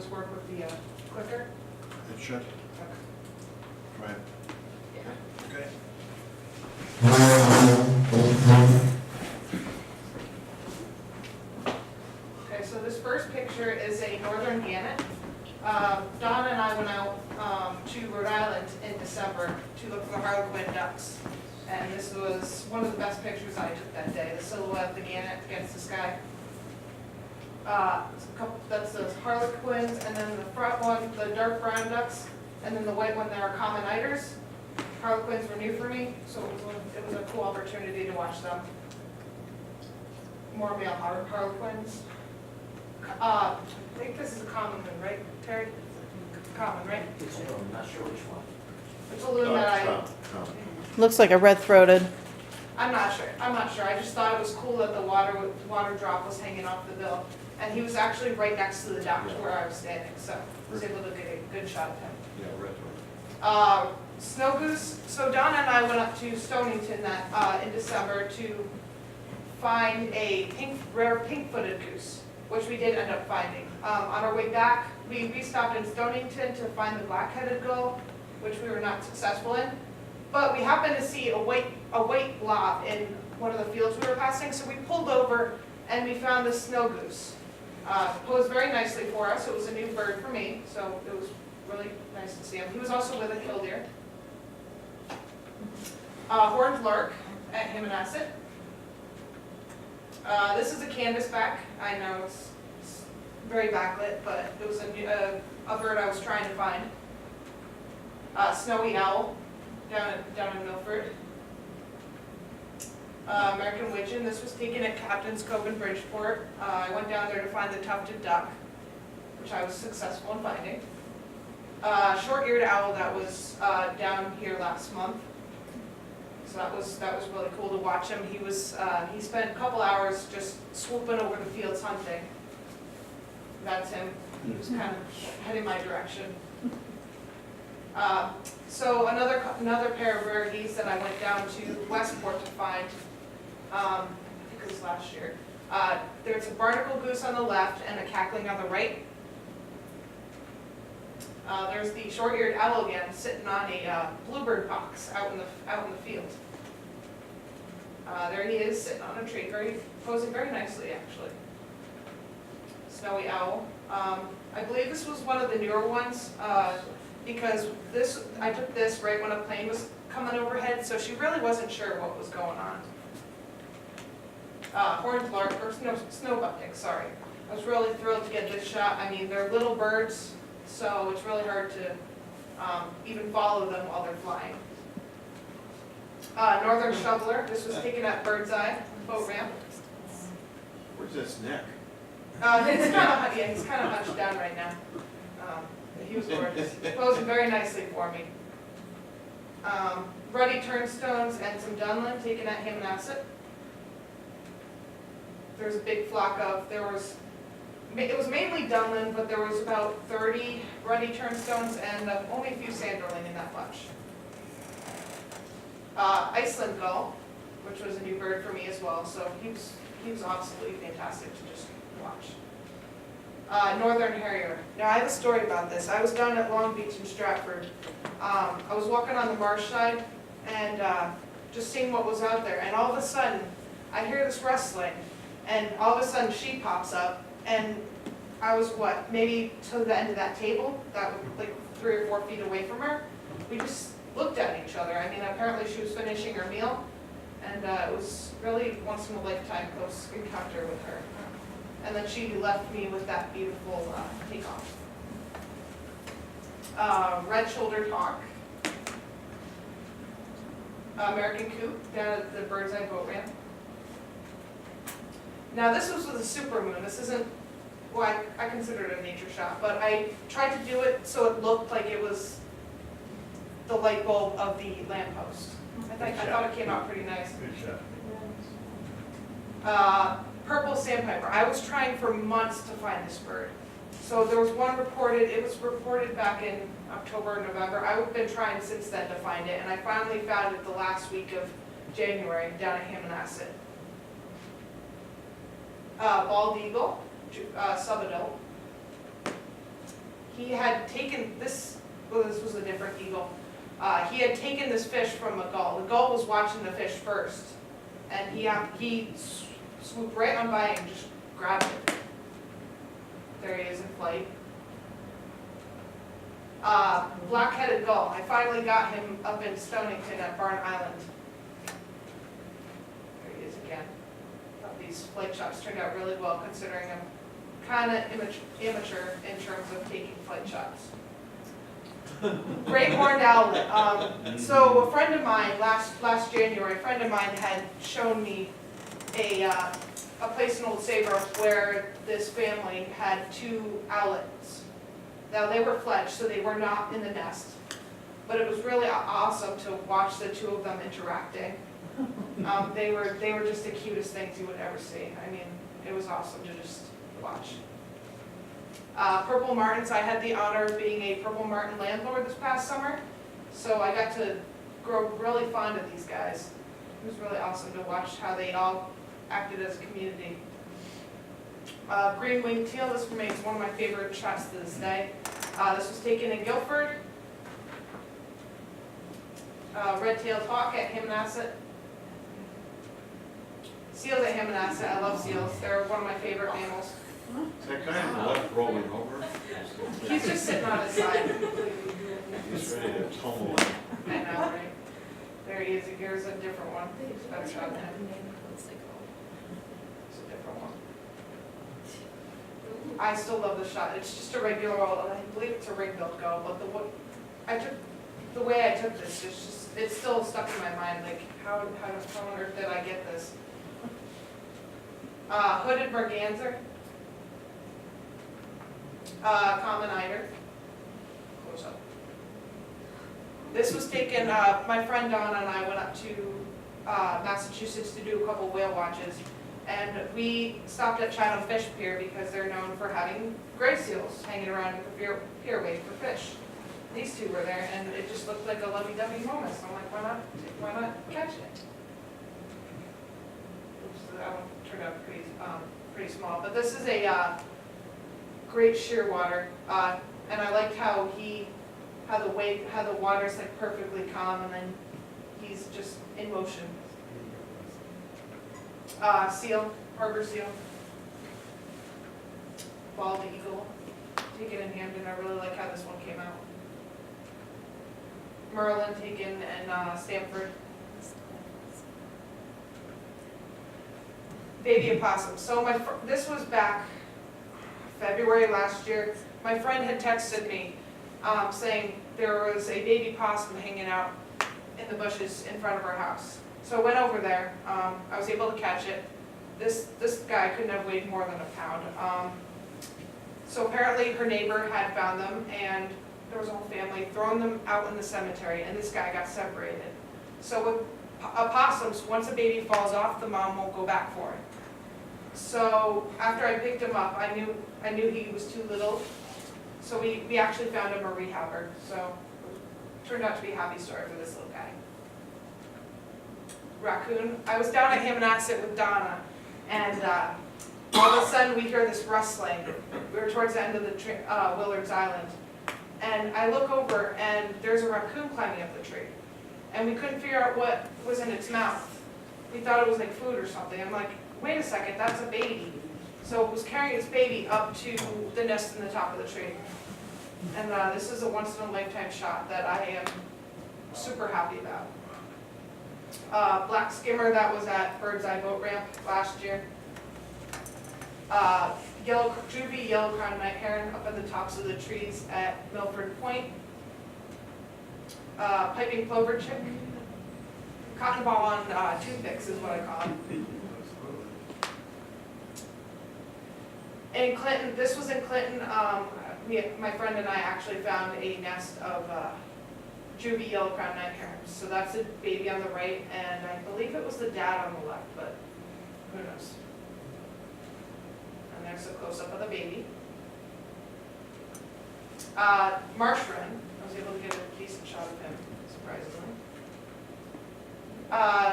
this work with the clicker? It should. Okay. Try it. Yeah. Okay. Okay, so this first picture is a northern gannet. Donna and I went out to Rhode Island in December to look for Harlequin ducks. And this was one of the best pictures I took that day, the silhouette of the gannet against the sky. That's the Harlequins, and then the front one, the dark brown ducks, and then the white one that are common eiders. Harlequins were new for me, so it was a cool opportunity to watch them. More male Harlequins. I think this is a common one, right, Terry? Common, right? I'm not sure which one. It's a loon that I, Looks like a red-throated. I'm not sure, I just thought it was cool that the water drop was hanging off the bill. And he was actually right next to the dock where I was standing, so I was able to get a good shot of him. Yeah, red one. Snow goose, so Donna and I went up to Stonington in December to find a rare pink-footed goose, which we did end up finding. On our way back, we stopped in Stonington to find the black-headed gull, which we were not successful in. But we happened to see a white blob in one of the fields we were passing, so we pulled over and we found the snow goose. Posed very nicely for us. It was a new bird for me, so it was really nice to see him. He was also with a killdeer. Horned lark at Hammonasset. This is a canvasback. I know it's very backlit, but it was a bird I was trying to find. Snowy owl down in Milford. American widgeon. This was taken at Captain's Cove in Bridgeport. I went down there to find the tufted duck, which I was successful in finding. Short-eared owl that was down here last month. So that was really cool to watch him. He spent a couple hours just swooping over the fields hunting. That's him. He was kind of heading my direction. So another pair of rare geese that I went down to Westport to find, I think it was last year. There's a barnacle goose on the left and a cackling on the right. There's the short-eared owl again, sitting on a bluebird box out in the field. There he is, sitting on a tree, posing very nicely actually. Snowy owl. I believe this was one of the newer ones. Because I took this right when a plane was coming overhead, so she really wasn't sure what was going on. Horned lark, or snow bunting, sorry. I was really thrilled to get this shot. I mean, they're little birds, so it's really hard to even follow them while they're flying. Northern shoveler, this was taken at Birdseye boat ramp. Where's this neck? He's kind of hunched down right now. He was gorgeous. Posing very nicely for me. Ruddy turnstones and some dunlin taken at Hammonasset. There's a big flock of, it was mainly dunlin, but there was about 30 ruddy turnstones and only a few sanderling in that bunch. Iceland gull, which was a new bird for me as well, so he was absolutely fantastic to just watch. Northern harrier. Now I have a story about this. I was down at Long Beach in Stratford. I was walking on the marsh side and just seeing what was out there, and all of a sudden I hear this rustling, and all of a sudden she pops up, and I was maybe to the end of that table, that was like 3 or 4 feet away from her. We just looked at each other. I mean, apparently she was finishing her meal, and it was really once in a lifetime close encounter with her. And then she left me with that beautiful takeoff. Red-shouldered hawk. American coot down at the Birdseye boat ramp. Now this was with a supermoon. This isn't, well, I consider it a nature shot, but I tried to do it so it looked like it was the light bulb of the lamppost. I thought it came out pretty nice. Good shot. Purple sandpiper. I was trying for months to find this bird. So there was one reported, it was reported back in October or November. I've been trying since then to find it, and I finally found it the last week of January down at Hammonasset. Bald eagle, subadult. he had taken this, well, this was a different eagle. He had taken this fish from a gull. The gull was watching the fish first. And he swooped right on by and just grabbed it. There he is in flight. Black-headed gull. I finally got him up in Stonington at Barn Island. There he is again. Thought these flight shots turned out really well considering I'm kind of amateur in terms of taking flight shots. Great horned owlet. So a friend of mine, last January, a friend of mine had shown me a place in Old Saybrook where this family had 2 owlets. Now they were fledged, so they were not in the nest, but it was really awesome to watch the 2 of them interacting. They were just the cutest things you would ever see. I mean, it was awesome to just watch. Purple martins, I had the honor of being a purple martin landlord this past summer, so I got to grow really fond of these guys. It was really awesome to watch how they all acted as a community. Green-winged teal, this remains one of my favorite shots to this day. This was taken in Guilford. Red-tailed hawk at Hammonasset. Seals at Hammonasset, I love seals. They're one of my favorite mammals. Is that guy on the left rolling over? He's just sitting on his side. He's ready to tumble. I know, right? There he is. Here's a different one. It's a better shot than him. It's a different one. I still love the shot. It's just a regular old, I believe it's a ring-billed gull, but the way I took this, it's still stuck in my mind. Like, how on earth did I get this? Hooded merganser. Common eider. Close up. This was taken, my friend Donna and I went up to Massachusetts to do a couple whale watches. And we stopped at Chatham Fish Pier because they're known for having gray seals hanging around at the pier waiting for fish. These 2 were there and it just looked like a lovey-dovey moment. So I'm like, why not catch it? Oops, that one turned out pretty small. But this is a great shearwater, and I liked how the water's like perfectly calm, and then he's just in motion. Seal, harbor seal, bald eagle, taken in Hamden. I really like how this one came out. Merlin taken in Stamford. Baby opossum. So this was back February last year. My friend had texted me saying there was a baby possum hanging out in the bushes in front of our house. So I went over there. I was able to catch it. This guy couldn't have weighed more than a pound. So apparently her neighbor had found them, and there was a whole family throwing them out in the cemetery, and this guy got separated. So with opossums, once a baby falls off, the mom won't go back for it. So after I picked him up, I knew he was too little. So we actually found him a rehabber. So it turned out to be a happy story for this little guy. Raccoon. I was down at Hammonasset with Donna, and all of a sudden we hear this rustling. We were towards the end of the Willard's Island. And I look over, and there's a raccoon climbing up the tree. And we couldn't figure out what was in its mouth. We thought it was like food or something. I'm like, wait a second, that's a baby. So it was carrying its baby up to the nest in the top of the tree. And this is a once-in-a-lifetime shot that I am super happy about. Black skimmer, that was at Bird's Eye Boat Ramp last year. Juvie yellow-crowned night heron up at the tops of the trees at Milford Point. Piping plover chick. Cotton ball on toothpicks is what I call it. In Clinton, this was in Clinton, my friend and I actually found a nest of Juvie yellow-crowned night herons. So that's a baby on the right, and I believe it was the dad on the left, but who knows. And there's a close-up of the baby. Marsh wren, I was able to get a decent shot of him, surprisingly.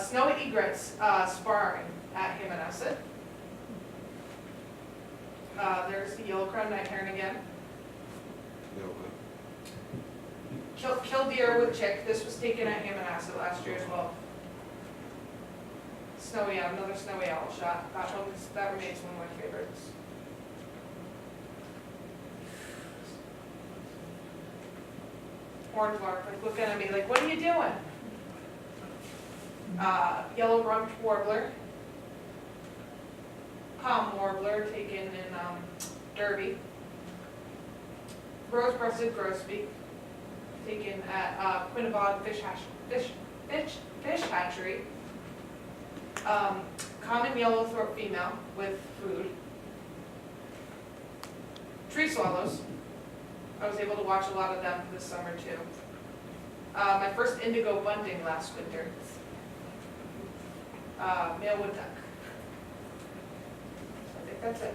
Snowy egrets sparring at Hammonasset. There's the yellow-crowned night heron again. Killdeer with chick, this was taken at Hammonasset last year as well. Snowy, another snowy owl shot, that remains one of my favorites. Horned lark, like looking at me like, what are you doing? Yellow rumped warbler. Palm warbler taken in Derby. Rose-breasted grosbeak taken at Quinnebog fish hatchery. Common yellowthroat female with food. Tree swallows. I was able to watch a lot of them this summer too. My first indigo bunting last winter. Male wood duck. So I think that's it.